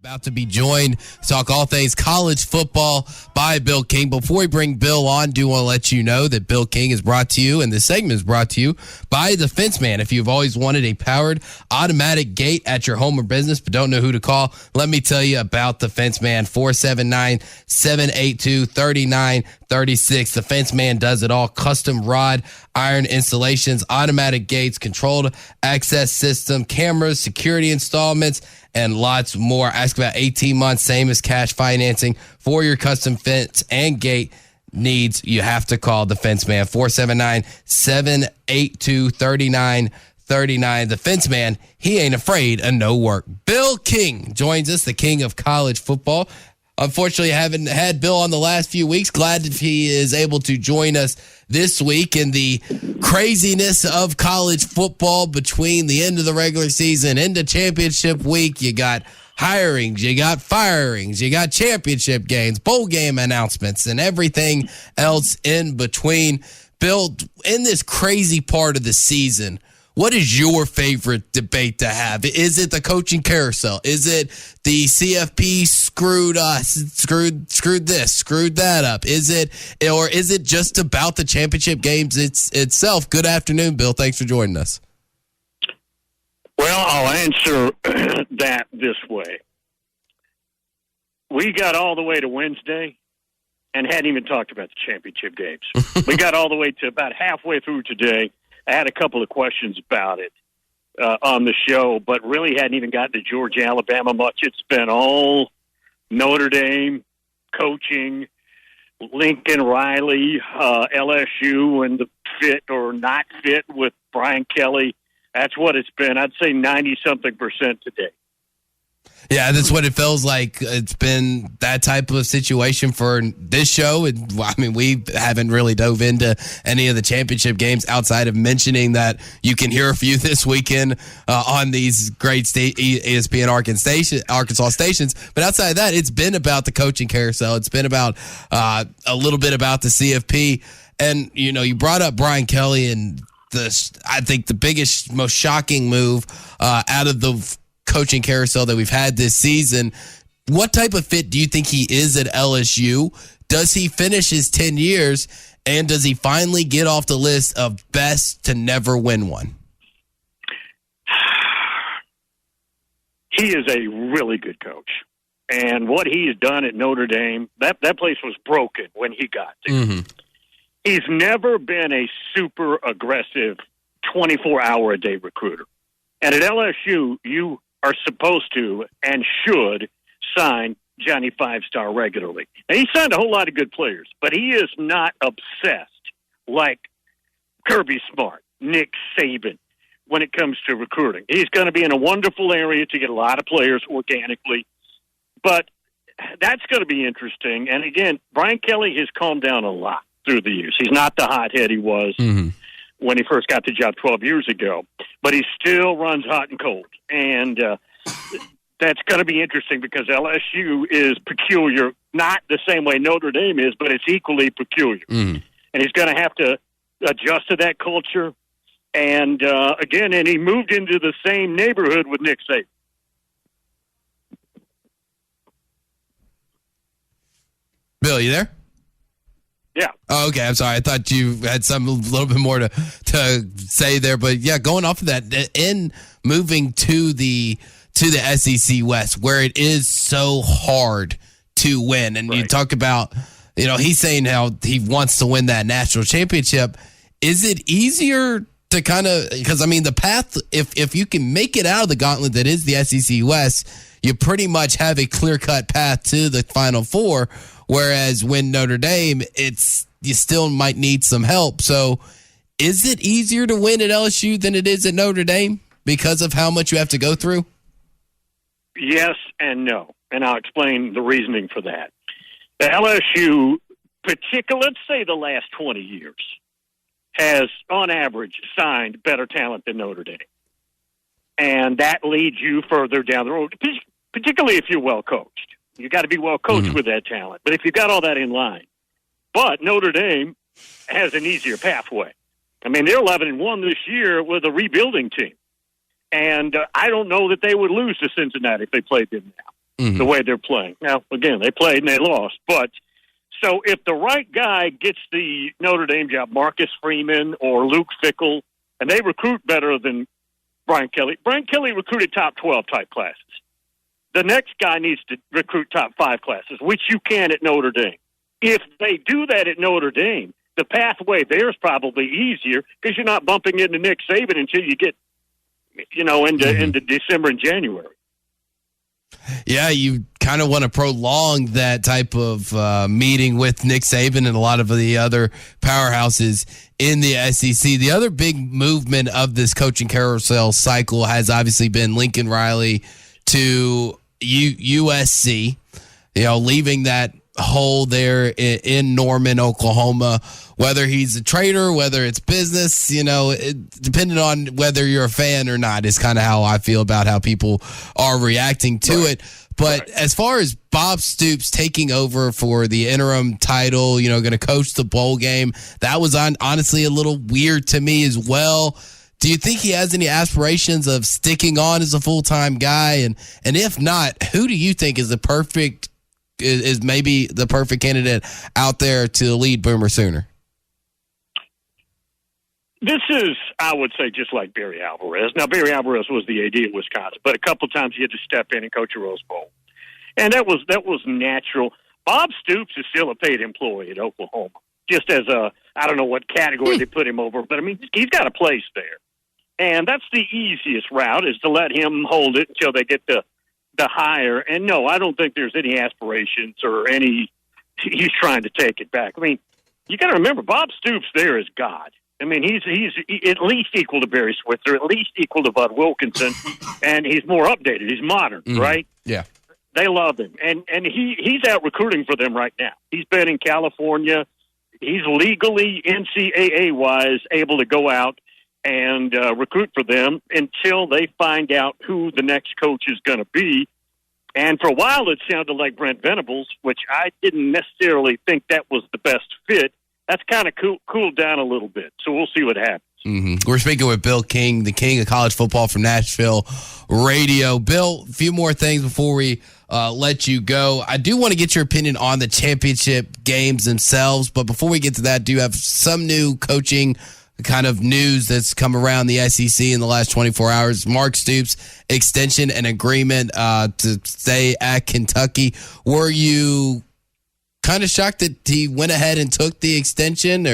About to be joined to talk all things college football by Bill King. Before we bring Bill on, do want to let you know that Bill King is brought to you, and this segment is brought to you by the Fence Man. If you've always wanted a powered automatic gate at your home or business but don't know who to call, let me tell you about the Fence Man. 479-782-3936. The Fence Man does it all. Custom rod, iron installations, automatic gates, controlled access system, cameras, security installments, and lots more. Ask about 18 months, same as cash financing for your custom fence and gate needs. You have to call the Fence Man. 479-782-3939. The Fence Man, he ain't afraid of no work. Bill King joins us, the king of college football. Unfortunately, I haven't had Bill on the last few weeks. Glad that he is able to join us this week in the craziness of college football between the end of the regular season into championship week. You got hirings, you got firings, you got championship games, bowl game announcements, and everything else in between. Bill, in this crazy part of the season, what is your favorite debate to have? Is it the coaching carousel? Is it the CFP screwed us, screwed this, screwed that up? Is it just about the championship games itself? Good afternoon, Bill. Thanks for joining us. Well, I'll answer that this way. We got all the way to Wednesday and hadn't even talked about the championship games. We got all the way to about halfway through today. I had a couple of questions about it on the show, but really hadn't even gotten to Georgia, Alabama much. It's been all Notre Dame, coaching, Lincoln Riley, LSU, and the fit or not fit with Brian Kelly. That's what it's been. I'd say 90-something% today. Yeah, that's what it feels like. It's been that type of situation for this show. I mean, we haven't really dove into any of the championship games outside of mentioning that you can hear a few this weekend on these great ESPN Arkansas stations. But outside of that, it's been about the coaching carousel. It's been about a little bit about the CFP. And, you know, you brought up Brian Kelly, and I think the biggest, most shocking move out of the coaching carousel that we've had this season. What type of fit do you think he is at LSU? Does he finish his 10 years, and does he finally get off the list of best to never win one? He is a really good coach. And what he's done at Notre Dame, that place was broken when he got there. Mm-hmm. He's never been a super aggressive 24-hour-a-day recruiter. And at LSU, you are supposed to and should sign Johnny Five-Star regularly. Now, he signed a whole lot of good players, but he is not obsessed like Kirby Smart, Nick Saban, when it comes to recruiting. He's going to be in a wonderful area to get a lot of players organically, but that's going to be interesting. And again, Brian Kelly has calmed down a lot through the years. He's not the hothead he was when he first got the job 12 years ago, but he still runs hot and cold. And that's going to be interesting because LSU is peculiar, not the same way Notre Dame is, but it's equally peculiar. And he's going to have to adjust to that culture. And again, and he moved into the same neighborhood with Nick Saban. Bill, you there? Yeah. Oh, okay. I'm sorry. I thought you had a little bit more to say there, but yeah, going off of that, in moving to the SEC West, where it is so hard to win, and you talk about, you know, he's saying how he wants to win that national championship. Is it easier to kind of, because I mean, the path, if you can make it out of the gauntlet that is the SEC West, you pretty much have a clear-cut path to the Final Four. Whereas when Notre Dame, you still might need some help. So is it easier to win at LSU than it is at Notre Dame because of how much you have to go through? Yes and no. And I'll explain the reasoning for that. The LSU, particularly, let's say the last 20 years, has, on average, signed better talent than Notre Dame. And that leads you further down the road, particularly if you're well coached. You got to be well coached with that talent. But if you got all that in line, but Notre Dame has an easier pathway. I mean, they're 11-1 this year with a rebuilding team, and I don't know that they would lose to Cincinnati if they played them now. the way they're playing. Now, again, they played and they lost. But so if the right guy gets the Notre Dame job, Marcus Freeman or Luke Fickell, and they recruit better than Brian Kelly. Brian Kelly recruited top 12 type classes. The next guy needs to recruit top 5 classes, which you can at Notre Dame. If they do that at Notre Dame, the pathway there is probably easier because you're not bumping into Nick Saban until you get, into December and January. Yeah, you kind of want to prolong that type of meeting with Nick Saban and a lot of the other powerhouses in the SEC. The other big movement of this coaching carousel cycle has obviously been Lincoln Riley to USC, leaving that hole there in Norman, Oklahoma. Whether he's a trader, whether it's business, depending on whether you're a fan or not, is kind of how I feel about how people are reacting to it. But as far as Bob Stoops taking over for the interim title, going to coach the bowl game, that was honestly a little weird to me as well. Do you think he has any aspirations of sticking on as a full-time guy? And if not, who do you think is maybe the perfect candidate out there to lead Boomer Sooner? This is, I would say, just like Barry Alvarez. Now, Barry Alvarez was the AD at Wisconsin, but a couple of times he had to step in and coach a Rose Bowl. And that was natural. Bob Stoops is still a paid employee at Oklahoma, just as I don't know what category they put him over, but, he's got a place there. And that's the easiest route, is to let him hold it until they get the hire. And, no, I don't think there's any aspirations or he's trying to take it back. You got to remember, Bob Stoops there is God. He's at least equal to Barry Switzer, at least equal to Bud Wilkinson, and he's more updated. He's modern, right? Yeah. They love him. And he's out recruiting for them right now. He's been in California. He's legally, NCAA-wise, able to go out and recruit for them until they find out who the next coach is going to be. And for a while, it sounded like Brent Venables, which I didn't necessarily think that was the best fit. That's kind of cooled down a little bit, so we'll see what happens. We're speaking with Bill King, the king of college football from Nashville radio. Bill, a few more things before we let you go. I do want to get your opinion on the championship games themselves, but before we get to that, do you have some new coaching kind of news that's come around the SEC in the last 24 hours? Mark Stoops' extension and agreement to stay at Kentucky. Were you kind of shocked that he went ahead and took the extension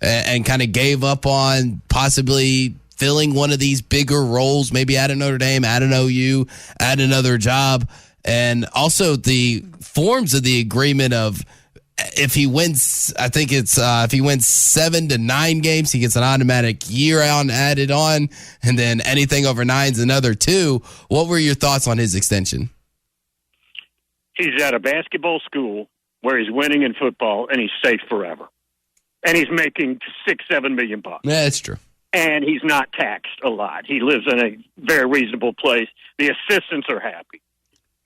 and kind of gave up on possibly filling one of these bigger roles, maybe at a Notre Dame, at an OU, at another job? And also the forms of the agreement of if he wins, I think it's if he wins 7 to 9 games, he gets an automatic year added on, and then anything over 9 is another 2. What were your thoughts on his extension? He's at a basketball school where he's winning in football, and he's safe forever. And he's making $6-7 million bucks. Yeah, that's true. And he's not taxed a lot. He lives in a very reasonable place. The assistants are happy.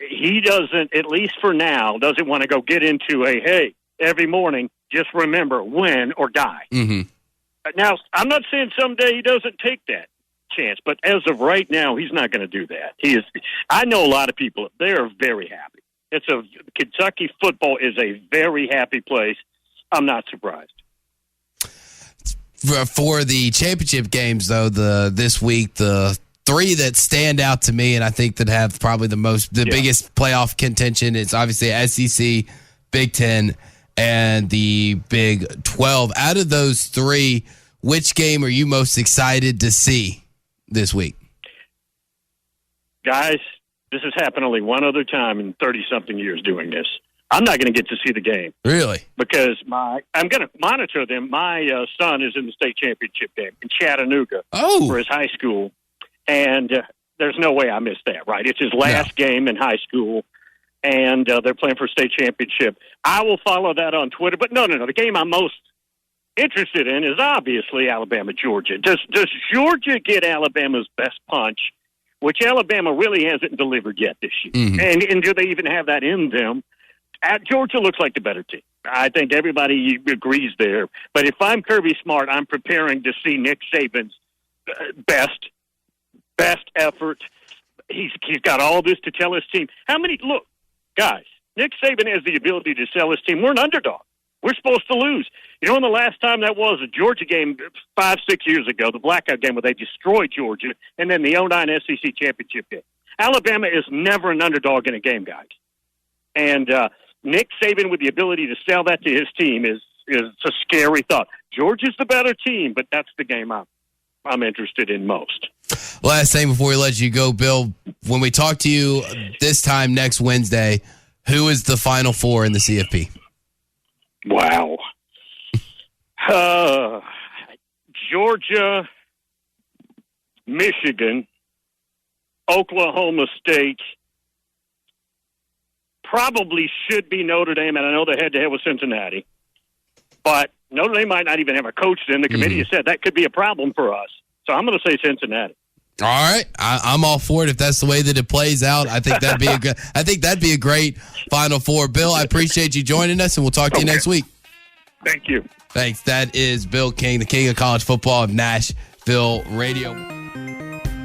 He doesn't, at least for now, doesn't want to go get into hey, every morning, just remember, win or die. Now, I'm not saying someday he doesn't take that chance, but as of right now, he's not going to do that. I know a lot of people, they are very happy. Kentucky football is a very happy place. I'm not surprised. For the championship games, though, this week, the 3 that stand out to me, and I think that have probably the biggest playoff contention, is obviously SEC, Big Ten, and the Big 12. Out of those 3, which game are you most excited to see this week? Guys, this has happened only one other time in 30-something years doing this. I'm not going to get to see the game. Really? Because I'm going to monitor them. My son is in the state championship game in Chattanooga for his high school, and there's no way I missed that, right? It's his last game in high school, and they're playing for state championship. I will follow that on Twitter, but no. The game I'm most interested in is obviously Alabama-Georgia. Does Georgia get Alabama's best punch, which Alabama really hasn't delivered yet this year? And do they even have that in them? Georgia looks like the better team. I think everybody agrees there. But if I'm Kirby Smart, I'm preparing to see Nick Saban's best effort. He's got all this to tell his team. guys, Nick Saban has the ability to sell his team. We're an underdog. We're supposed to lose. You know, when the last time that was, a Georgia game 5-6 years ago, the blackout game where they destroyed Georgia, and then the 2009 SEC championship game. Alabama is never an underdog in a game, guys. And Nick Saban with the ability to sell that to his team is a scary thought. Georgia's the better team, but that's the game I'm interested in most. Last thing before we let you go, Bill, when we talk to you this time next Wednesday, who is the Final Four in the CFP? Wow. Georgia, Michigan, Oklahoma State, probably should be Notre Dame, and I know they're head-to-head with Cincinnati. But Notre Dame might not even have a coach then. The committee has said that could be a problem for us. So I'm going to say Cincinnati. All right, I'm all for it if that's the way that it plays out. I think that'd be a great Final Four. Bill, I appreciate you joining us, and we'll talk to you next week. Thank you. Thanks. That is Bill King, the king of college football of Nashville Radio.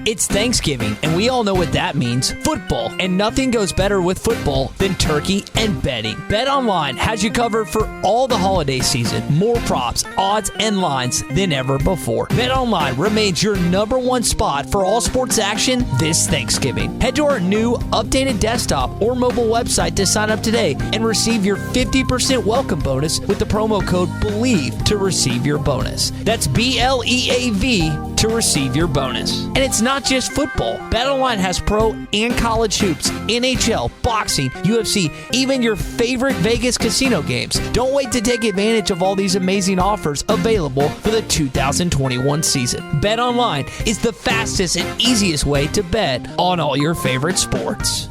It's Thanksgiving, and we all know what that means, football. And nothing goes better with football than turkey and betting. BetOnline has you covered for all the holiday season. More props, odds, and lines than ever before. BetOnline remains your #1 spot for all sports action this Thanksgiving. Head to our new updated desktop or mobile website to sign up today and receive your 50% welcome bonus with the promo code BELIEVE to receive your bonus. That's BLEAV to receive your bonus. And it's not just football. BetOnline has pro and college hoops, NHL, boxing, UFC, even your favorite Vegas casino games. Don't wait to take advantage of all these amazing offers available for the 2021 season. BetOnline is the fastest and easiest way to bet on all your favorite sports.